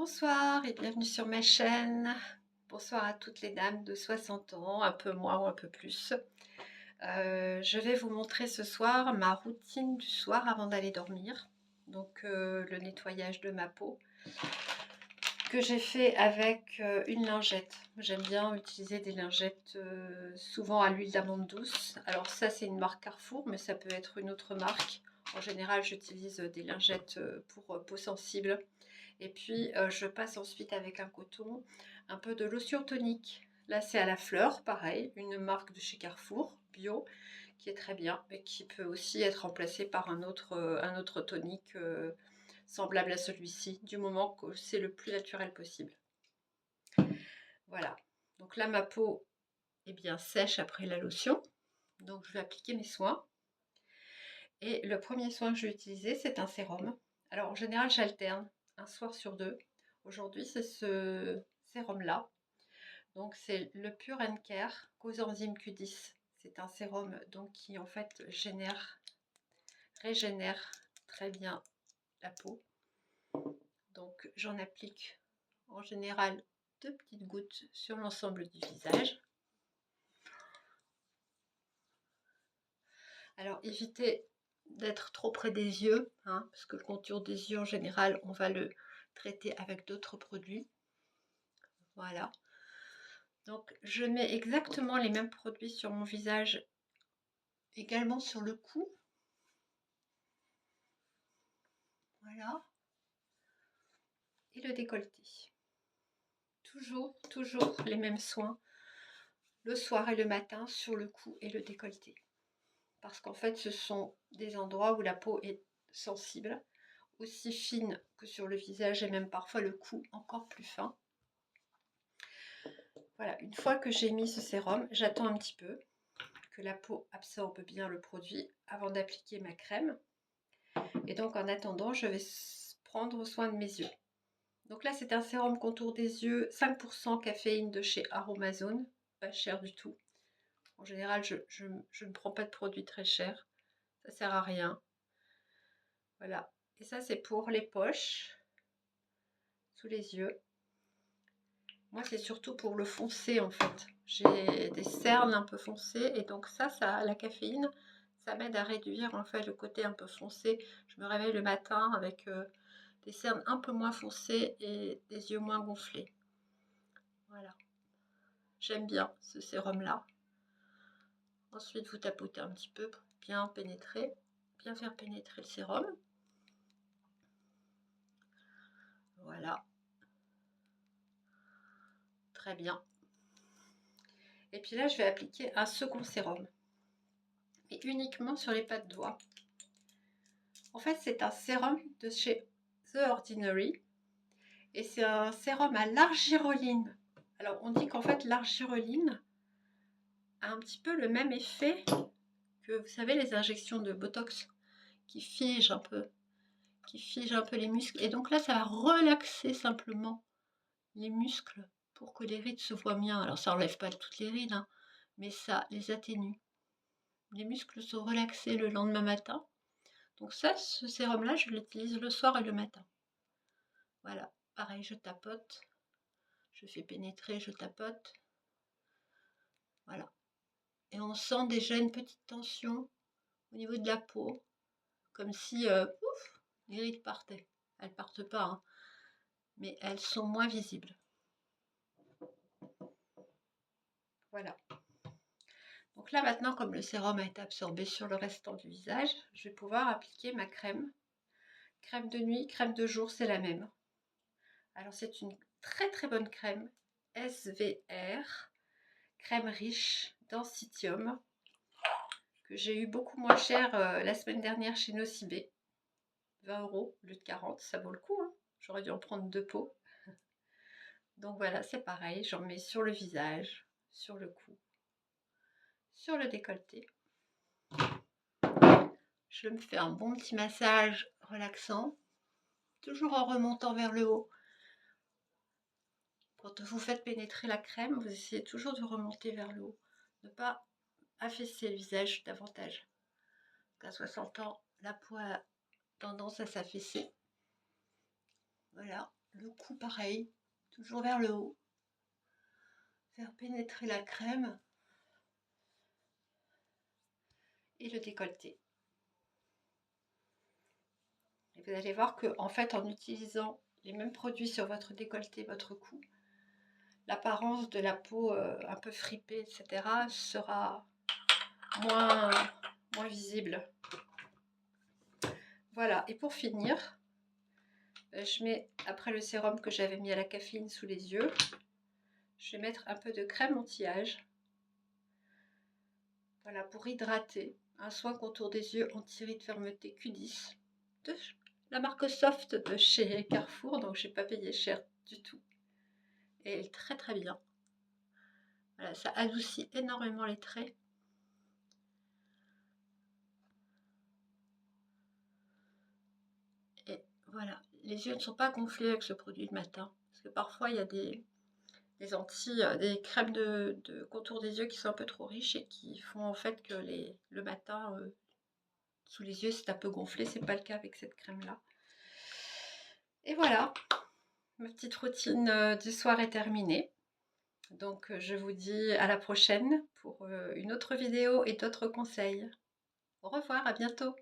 Bonsoir et bienvenue sur ma chaîne. Bonsoir à toutes les dames de 60 ans, un peu moins ou un peu plus. Je vais vous montrer ce soir ma routine du soir avant d'aller dormir. Donc le nettoyage de ma peau que j'ai fait avec une lingette. J'aime bien utiliser des lingettes souvent à l'huile d'amande douce. Alors ça c'est une marque Carrefour, mais ça peut être une autre marque. En général j'utilise des lingettes pour peau sensible. Et puis je passe ensuite avec un coton un peu de lotion tonique. Là c'est à la fleur, pareil, une marque de chez Carrefour, bio, qui est très bien et qui peut aussi être remplacé par un autre tonique semblable à celui-ci, du moment que c'est le plus naturel possible. Voilà, donc là ma peau est bien sèche après la lotion, donc je vais appliquer mes soins. Et le premier soin que je vais utiliser, c'est un sérum. Alors en général j'alterne un soir sur deux. Aujourd'hui c'est ce sérum-là. Donc c'est le Pure & Care Coenzyme Q10. C'est un sérum donc qui en fait régénère très bien la peau. Donc j'en applique en général 2 petites gouttes sur l'ensemble du visage. Alors évitez d'être trop près des yeux, hein, parce que le contour des yeux en général on va le traiter avec d'autres produits. Voilà. Donc je mets exactement les mêmes produits sur mon visage, également sur le cou. Voilà. Et le décolleté. Toujours les mêmes soins, le soir et le matin sur le cou et le décolleté. Parce qu'en fait, ce sont des endroits où la peau est sensible, aussi fine que sur le visage et même parfois le cou encore plus fin. Voilà, une fois que j'ai mis ce sérum, j'attends un petit peu que la peau absorbe bien le produit avant d'appliquer ma crème. Et donc en attendant, je vais prendre soin de mes yeux. Donc là, c'est un sérum contour des yeux, 5% caféine de chez Aromazone, pas cher du tout. En général, je ne prends pas de produits très chers, ça sert à rien. Voilà, et ça c'est pour les poches, sous les yeux. Moi, c'est surtout pour le foncé en fait. J'ai des cernes un peu foncées et donc ça la caféine, ça m'aide à réduire en fait le côté un peu foncé. Je me réveille le matin avec des cernes un peu moins foncées et des yeux moins gonflés. Voilà. J'aime bien ce sérum-là. Ensuite, vous tapotez un petit peu pour bien pénétrer, bien faire pénétrer le sérum. Voilà. Très bien. Et puis là, je vais appliquer un second sérum. Mais uniquement sur les pas de doigts. En fait, c'est un sérum de chez The Ordinary. Et c'est un sérum à l'argireline. Alors, on dit qu'en fait, l'argireline a un petit peu le même effet que, vous savez, les injections de Botox qui figent un peu les muscles. Et donc là, ça va relaxer simplement les muscles pour que les rides se voient bien. Alors, ça n'enlève pas toutes les rides, hein, mais ça les atténue. Les muscles sont relaxés le lendemain matin. Donc ça, ce sérum-là, je l'utilise le soir et le matin. Voilà, pareil, je tapote. Je fais pénétrer, je tapote. Voilà. Et on sent déjà une petite tension au niveau de la peau, comme si ouf, les rides partaient. Elles partent pas, hein, mais elles sont moins visibles. Voilà. Donc là maintenant, comme le sérum a été absorbé sur le restant du visage, je vais pouvoir appliquer ma crème. Crème de nuit, crème de jour, c'est la même. Alors c'est une très bonne crème SVR, crème riche densitium, que j'ai eu beaucoup moins cher la semaine dernière chez Nocibé. 20 € au lieu de 40, ça vaut le coup, hein. J'aurais dû en prendre 2 pots. Donc voilà, c'est pareil, j'en mets sur le visage, sur le cou, sur le décolleté. Je me fais un bon petit massage relaxant, toujours en remontant vers le haut. Quand vous faites pénétrer la crème, vous essayez toujours de remonter vers le haut. Ne pas affaisser le visage davantage. Qu'à 60 ans, la peau a tendance à s'affaisser. Voilà. le cou pareil, toujours vers le haut. Faire pénétrer la crème et le décolleté. Et vous allez voir que en fait, en utilisant les mêmes produits sur votre décolleté, votre cou, l'apparence de la peau un peu fripée, etc. sera moins visible. Voilà, et pour finir, je mets, après le sérum que j'avais mis à la caféine sous les yeux, je vais mettre un peu de crème anti-âge. Voilà, pour hydrater. Un soin contour des yeux anti-rides fermeté Q10 de la marque Soft de chez Carrefour, donc j'ai pas payé cher du tout. Et elle est très très bien. Voilà, ça adoucit énormément les traits. Et voilà, les yeux ne sont pas gonflés avec ce produit le matin. Parce que parfois il y a des crèmes de contour des yeux qui sont un peu trop riches et qui font en fait que le matin, sous les yeux, c'est un peu gonflé. C'est pas le cas avec cette crème-là. Et voilà, ma petite routine du soir est terminée. Donc je vous dis à la prochaine pour une autre vidéo et d'autres conseils. Au revoir, à bientôt.